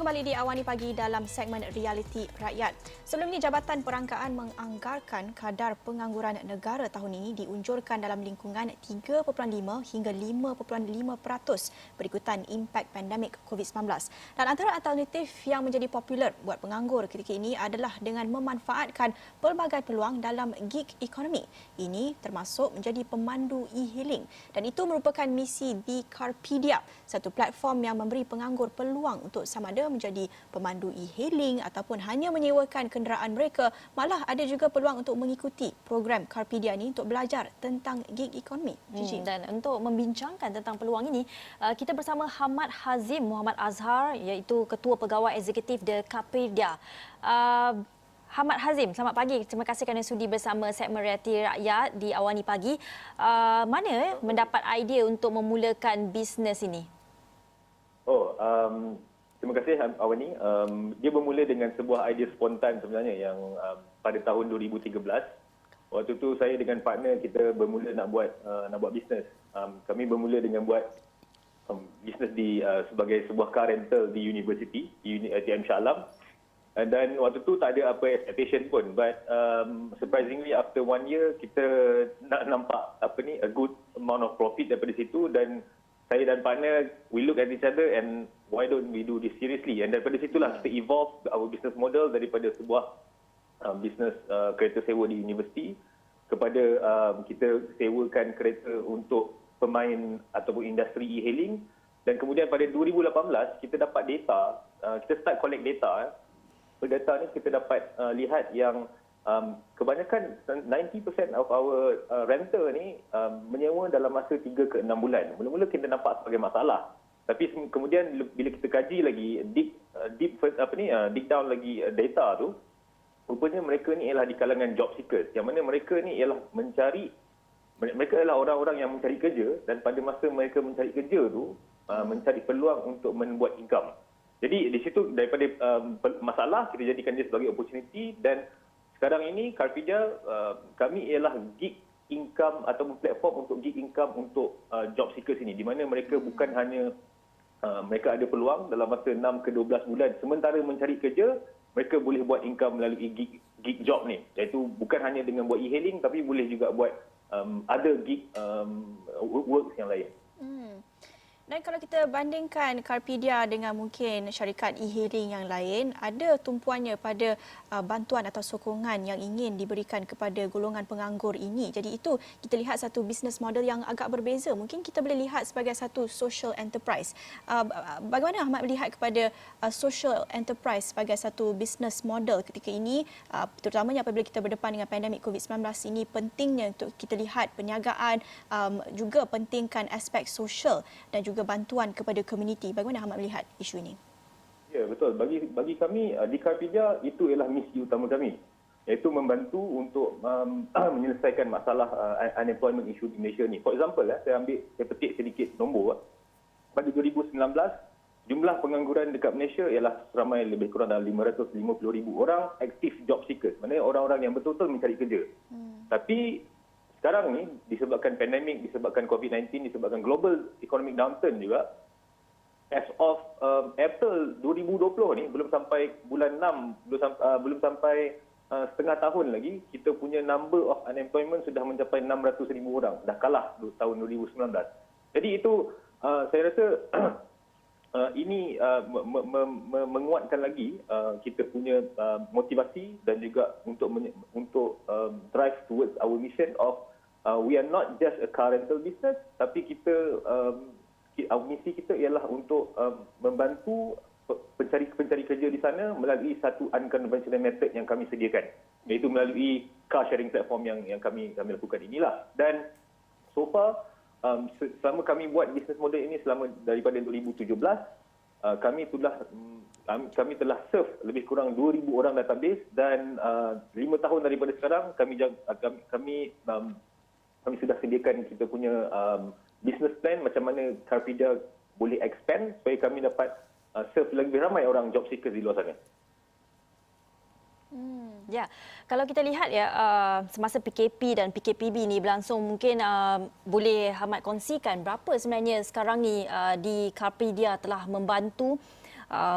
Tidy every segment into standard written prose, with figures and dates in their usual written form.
kembali di Awani Pagi dalam segmen Realiti Rakyat. Sebelum ini, Jabatan Perangkaan menganggarkan kadar pengangguran negara tahun ini diunjurkan dalam lingkungan 3.5 hingga 5.5% berikutan impak pandemik COVID-19. Dan antara alternatif yang menjadi popular buat penganggur ketika ini adalah dengan memanfaatkan pelbagai peluang dalam gig ekonomi. Ini termasuk menjadi pemandu e-hailing. Dan itu merupakan misi di Carpedia, satu platform yang memberi penganggur peluang untuk sama ada menjadi pemandu e-hailing ataupun hanya menyewakan kenderaan mereka. Malah ada juga peluang untuk mengikuti program Carpedia ini untuk belajar tentang gig ekonomi. Dan untuk membincangkan tentang peluang ini, kita bersama Hamad Hazim Muhammad Azhar, iaitu Ketua Pegawai Eksekutif The Carpedia. Hamad Hazim, selamat pagi. Terima kasih kerana sudi bersama segmen Realiti Rakyat di Awani Pagi. Mana mendapat idea untuk memulakan bisnes ini? Terima kasih Awani. Dia bermula dengan sebuah idea spontan sebenarnya yang pada tahun 2013. Waktu tu saya dengan partner kita bermula nak buat bisnes. Kami bermula dengan buat bisnes sebagai sebuah car rental di universiti, di UTM Shah Alam. Dan waktu tu tak ada apa expectation pun, but surprisingly after 1 year kita nak nampak a good amount of profit daripada situ, dan saya dan partner we look at each other and why don't we do this seriously, and daripada situlah kita evolve our business model daripada sebuah bisnes kereta sewa di universiti kepada kita sewakan kereta untuk pemain ataupun industri e-hailing. Dan kemudian pada 2018 kita dapat data, kita start collect data. Data ni kita dapat lihat yang kebanyakan 90% of our renter ni menyewa dalam masa 3 ke 6 bulan. Mula-mula kita nampak sebagai masalah. Tapi kemudian bila kita kaji lagi, dig down lagi data tu, rupanya mereka ni ialah di kalangan job seekers. Yang mana mereka ni ialah mereka adalah orang-orang yang mencari kerja, dan pada masa mereka mencari kerja tu, mencari peluang untuk membuat income. Jadi di situ daripada masalah kita jadikan dia sebagai opportunity, dan sekarang ini Carpedia kami ialah gig income ataupun platform untuk gig income untuk job seekers ini, di mana mereka bukan hanya mereka ada peluang dalam masa 6 ke 12 bulan sementara mencari kerja, mereka boleh buat income melalui gig job ni, iaitu bukan hanya dengan buat e-hailing tapi boleh juga buat other gig works yang lain. Dan kalau kita bandingkan Carpedia dengan mungkin syarikat e-hailing yang lain, ada tumpuannya pada bantuan atau sokongan yang ingin diberikan kepada golongan penganggur ini. Jadi itu kita lihat satu business model yang agak berbeza. Mungkin kita boleh lihat sebagai satu social enterprise. Bagaimana Ahmad melihat kepada social enterprise sebagai satu business model ketika ini, terutamanya apabila kita berdepan dengan pandemik COVID-19 ini? Pentingnya untuk kita lihat perniagaan, juga pentingkan aspek sosial dan juga bantuan kepada komuniti. Bagaimana Ahmad melihat isu ini? Ya, betul. Bagi kami di Carpedia itu ialah misi utama kami, iaitu membantu untuk menyelesaikan masalah unemployment issue di Malaysia ni. For example, saya petik sedikit nombor. Pada 2019, jumlah pengangguran dekat Malaysia ialah ramai lebih kurang dalam 550,000 orang active job seekers. Maknanya orang-orang yang betul-betul mencari kerja. Tapi sekarang ni disebabkan pandemik, disebabkan COVID-19, disebabkan global economic downturn juga, as of April 2020 ni, belum sampai bulan 6, belum sampai setengah tahun lagi, kita punya number of unemployment sudah mencapai 600,000 orang. Dah kalah tahun 2019. Jadi itu saya rasa ini menguatkan lagi kita punya motivasi dan juga untuk drive towards our mission of we are not just a car rental business, tapi misi kita ialah untuk membantu pencari kerja di sana melalui satu unconventional method yang kami sediakan, iaitu melalui car sharing platform yang kami lakukan inilah. Dan so far selama kami buat business model ini daripada 2017, kami telah serve lebih kurang 2,000 orang database, dan 5 tahun daripada sekarang kami sudah sediakan kita punya business plan macam mana Carpedia boleh expand supaya kami dapat serve lebih ramai orang job seekers di luar sana. Ya, kalau kita lihat semasa PKP dan PKPB ni berlangsung, mungkin boleh Hamad kongsikan berapa sebenarnya sekarang ni di Carpedia telah membantu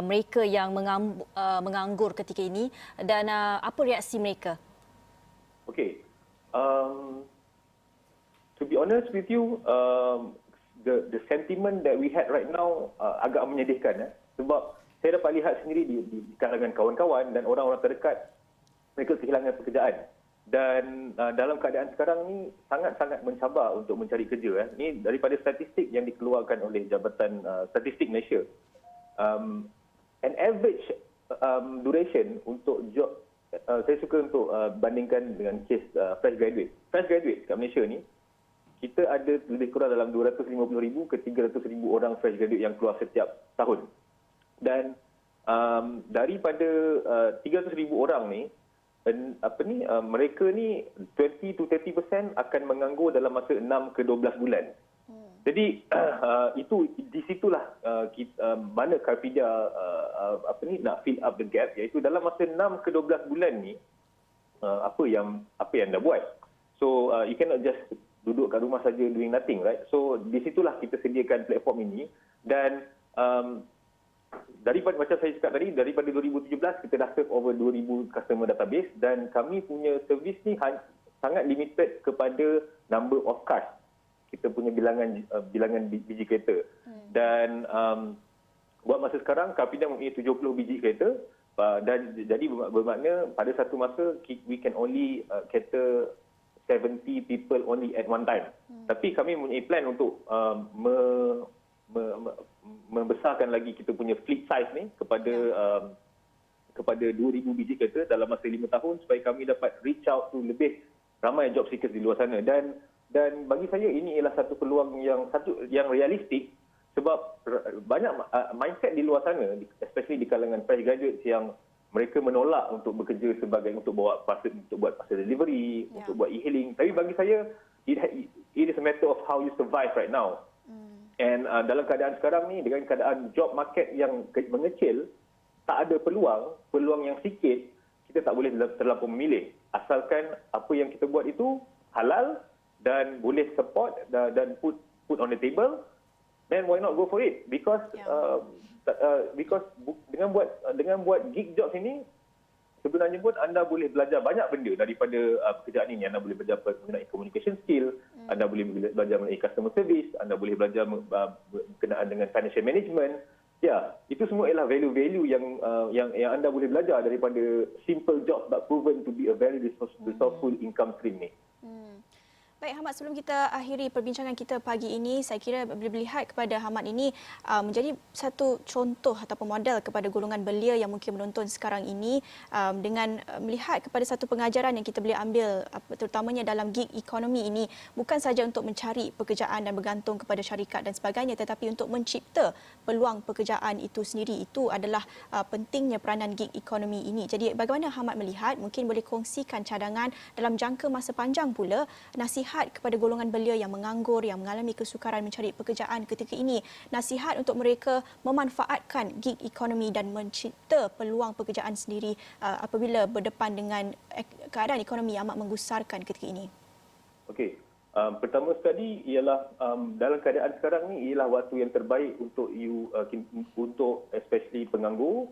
mereka yang menganggur ketika ini dan apa reaksi mereka? Okay. To be honest with you, the sentiment that we had right now agak menyedihkan. Sebab saya dapat lihat sendiri di kalangan kawan-kawan dan orang-orang terdekat, mereka kehilangan pekerjaan. Dan dalam keadaan sekarang ni sangat-sangat mencabar untuk mencari kerja. Ini daripada statistik yang dikeluarkan oleh Jabatan Statistik Malaysia. An average duration untuk job, saya suka untuk bandingkan dengan kes fresh graduate. Fresh graduate kat Malaysia ni, kita ada lebih kurang dalam 250,000 ke 300,000 orang fresh graduate yang keluar setiap tahun. Dan daripada 300,000 orang ni, mereka ni 20 to 30% akan menganggur dalam masa 6 ke 12 bulan. Jadi itu di situlah mana Karpidia nak fill up the gap, iaitu dalam masa 6 ke 12 bulan ni apa yang anda buat. So you cannot just duduk kat rumah saja doing nothing, right? So di situlah kita sediakan platform ini. Dan daripada macam saya cakap tadi, daripada 2017 kita dah serve over 2,000 customer database, dan kami punya servis ni sangat limited kepada number of cars. Kita punya bilangan biji kereta. Dan buat masa sekarang Karpidia mempunyai 70 biji kereta, dan jadi bermakna pada satu masa we can only cater 70 people only at one time. Tapi kami mempunyai plan untuk membesarkan lagi kita punya fleet size ni kepada 2,000 biji kereta dalam masa 5 tahun, supaya kami dapat reach out to lebih ramai job seekers di luar sana. Dan bagi saya ini ialah satu peluang yang realistik, sebab banyak mindset di luar sana, especially di kalangan fresh graduates, yang mereka menolak untuk bekerja untuk buat parcel delivery, untuk buat e-hailing. Tapi bagi saya it is a matter of how you survive right now. And dalam keadaan sekarang ni, dengan keadaan job market yang mengecil, tak ada peluang yang sikit, kita tak boleh terlampau memilih. Asalkan apa yang kita buat itu halal dan boleh support dan put on the table, then why not go for it? Because dengan buat gig jobs ini, sebenarnya pun anda boleh belajar banyak benda daripada pekerjaan ini. Anda boleh belajar mengenai communication skill, anda boleh belajar mengenai customer service, anda boleh belajar berkenaan dengan financial management. Ya, itu semua ialah value-value yang anda boleh belajar daripada simple job but proven to be a very resourceful income stream ni. Baik Ahmad, sebelum kita akhiri perbincangan kita pagi ini, saya kira boleh melihat kepada Ahmad ini menjadi satu contoh ataupun model kepada golongan belia yang mungkin menonton sekarang ini, dengan melihat kepada satu pengajaran yang kita boleh ambil terutamanya dalam gig ekonomi ini, bukan saja untuk mencari pekerjaan dan bergantung kepada syarikat dan sebagainya, tetapi untuk mencipta peluang pekerjaan itu sendiri. Itu adalah pentingnya peranan gig ekonomi ini. Jadi bagaimana Ahmad melihat, mungkin boleh kongsikan cadangan dalam jangka masa panjang pula, nasihat kepada golongan belia yang menganggur, yang mengalami kesukaran mencari pekerjaan ketika ini, nasihat untuk mereka memanfaatkan gig ekonomi dan mencipta peluang pekerjaan sendiri apabila berdepan dengan keadaan ekonomi yang amat menggusarkan ketika ini. Okey. Pertama sekali ialah dalam keadaan sekarang ni ialah waktu yang terbaik untuk untuk especially penganggur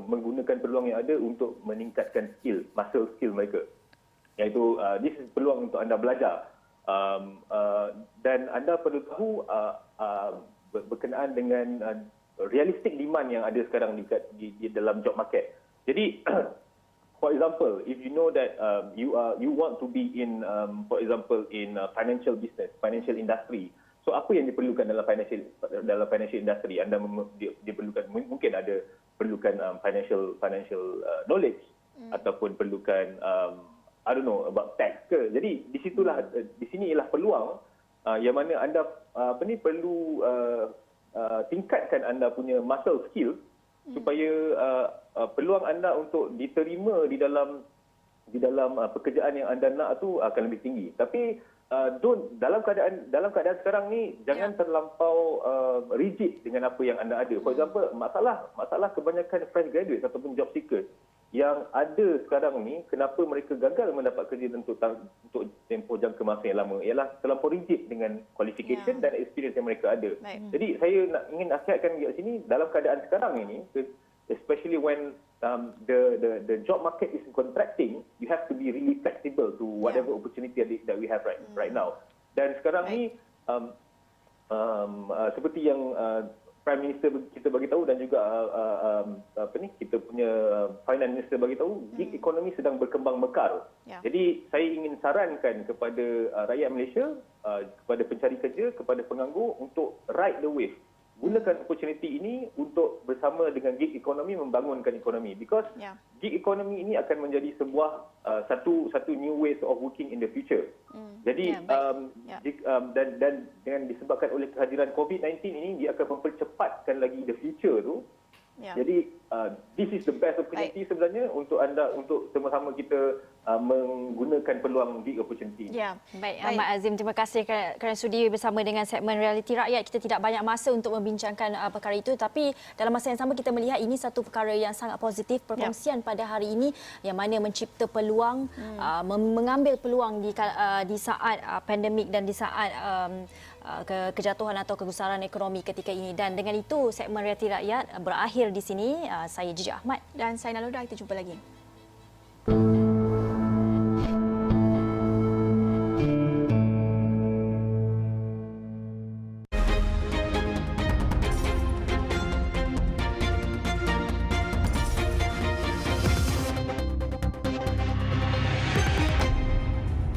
menggunakan peluang yang ada untuk meningkatkan muscle skill mereka. Iaitu this is peluang untuk anda belajar, dan anda perlu tahu berkenaan dengan realistic demand yang ada sekarang di dalam job market. Jadi for example, if you know that you want to be in for example in financial business, financial industry, so apa yang diperlukan dalam financial industry? Anda diperlukan, mungkin ada perlukan financial knowledge, ataupun perlukan I don't know about tax ke. Jadi di sini ialah peluang yang mana anda perlu tingkatkan anda punya muscle skill supaya peluang anda untuk diterima di dalam pekerjaan yang anda nak tu akan lebih tinggi. Tapi dalam keadaan sekarang ni jangan terlampau rigid dengan apa yang anda ada. For example, masalah kebanyakan fresh graduates ataupun job seekers yang ada sekarang ni, kenapa mereka gagal mendapat kerja untuk tempoh jangka masa yang lama ialah terlampau rigid dengan qualification dan experience yang mereka ada. Baik. Jadi saya ingin nasihatkan kat sini, dalam keadaan sekarang ini, especially when the job market is contracting, you have to be really flexible to whatever opportunity that we have right now. Dan sekarang ni seperti yang Prime Minister kita bagi tahu dan juga kita punya Finance Minister bagi tahu, gig economy sedang berkembang mekar. Jadi saya ingin sarankan kepada rakyat Malaysia, kepada pencari kerja, kepada penganggur untuk ride the wave. Gunakan opportunity ini untuk bersama dengan gig economy membangunkan ekonomi, because gig economy ini akan menjadi sebuah satu new ways of working in the future. Jadi dan dengan disebabkan oleh kehadiran COVID-19 ini, dia akan mempercepatkan lagi the future tu. Jadi this is the best opportunity sebenarnya untuk anda, untuk sama-sama kita menggunakan peluang gig opportunity. Baik, Ahmad Azim, terima kasih kerana sudi bersama dengan segmen Realiti Rakyat. Kita tidak banyak masa untuk membincangkan perkara itu, tapi dalam masa yang sama kita melihat ini satu perkara yang sangat positif, perkongsian pada hari ini yang mana mencipta peluang, mengambil peluang di saat pandemik dan di saat kejatuhan atau kegusaran ekonomi ketika ini. Dan dengan itu segmen Realiti Rakyat berakhir di sini. Saya Jijak Ahmad dan saya Naluda, kita jumpa lagi.